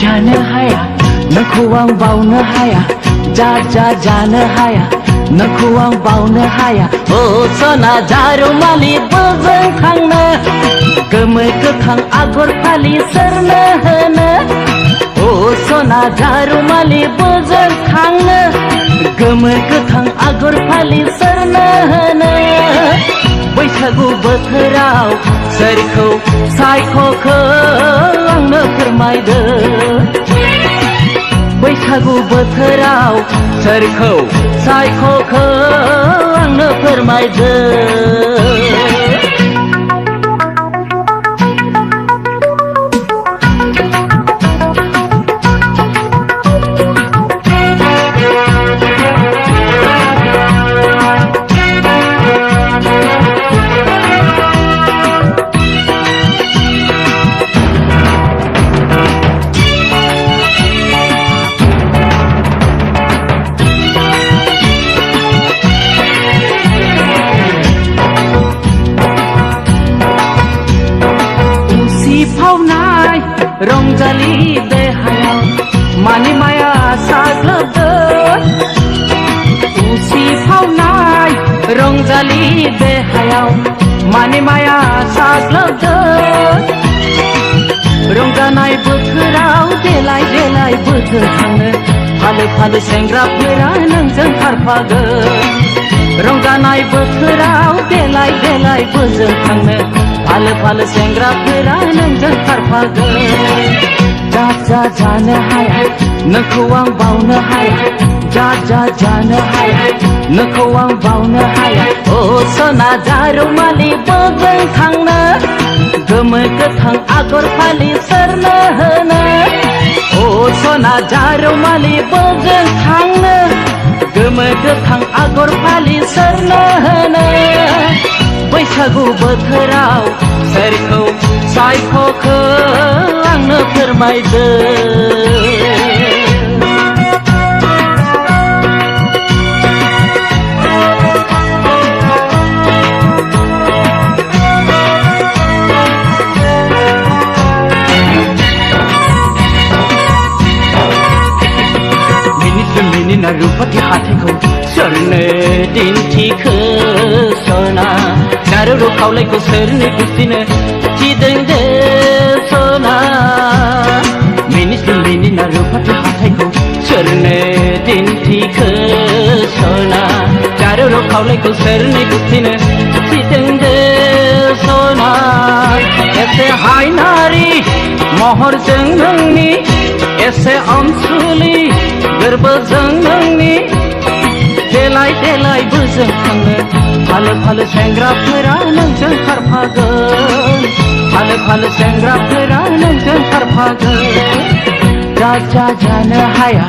जानो हाया नोंखौ आं बावनो हाया जा जानो हाया नोंखौ आं बावनो हाया ओ सना जारुमालि बोजों थांनो गोमो गोथां आगर फालि सोरनो होनो ओ सना जारुमालि बोजों थांनो गोमो गोथां आगर फालि सोरनो होनो बैसागु बोथोराव सोरखौ सायख'खो आंनो फोरमायदो बैसागु बोथोराव सोरखौ सायख'खो आंनो फोरमायदो रंजालि देहायाव मानि माया साग्लोबदों उसिफावनाय रंजालि देहायाव मानि माया साग्लोबदों रंजानाय बोथोराव देलाय देलाय बोथोर थाङो फालो फालो सेंग्राफोरा नोंजों खारफागोन रंजानाय बोथोराव देलाय देलाय बोजों थाङो फालो फालो सेंग्राफोरा नोंजों खारफागोन जा जानो हाया नोंखौ आं बावनो हाया जा जानो हाया नोंखौ आं बावनो हाया ओ सना जारुमालि बोजों थांनो गोमो गोथां आगर फालि सोरनो होनो ओ सना जारुमालि बोजों थांनो गोमो गोथां आगर फालि सोरनो होनो बैसागु बोथोराव सोरखौ सायख'खो आंनो फोरमायदो मिनिना रुपाथि हाथायखौ सोरनो दिन्थिखो सना जारु खावलायखौ सोरनो गुस्थिनो थिदों दे सना मिनिना रुपाथि हाथायखौ सोरनो दिन्थिखो सना जारु खावलायखौ सोरनो गुस्थिनो थिदों दे सना एसे हायनारि महरजों नोंनि एसे अनसुलि गोरबोजों नोंनि देलाय देलाय बोजों थाङो फालो फालो सेंग्राफोरा नोंजों खारफागोन फालो फालो सेंग्राफोरा नोंजों खारफागोन जा जानो हाया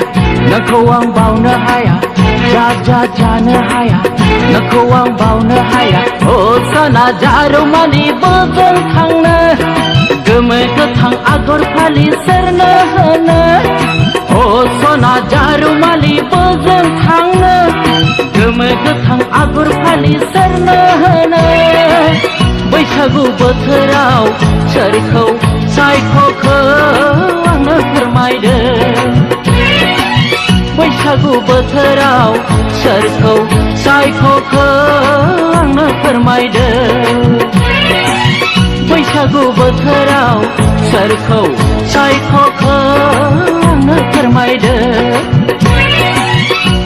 नोंखौ आं बावनो हाया जा जानो हाया नोंखौ आं बावनो हाया ओ सना जारुमालि बोजों थांनो गोमो गोथां आगर फालि सोरनो होनो ओ सना जारुमालि बोजों थांनो गोमो गोथां आगर फालि सोरनो होनो बैसागु बोथोराव सोरखौ सायख'खो आंनो फोरमायदो बैसागु बोथोराव सोरखौ सायख'खो आंनो फोरमायदो बैसागु बोथोराव सोरखौ सायख'खो आंनो फोरमायदो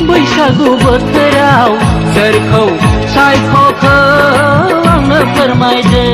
बैसागु बोथोराव सोरखौ सायख'खो आंनो फोरमायदो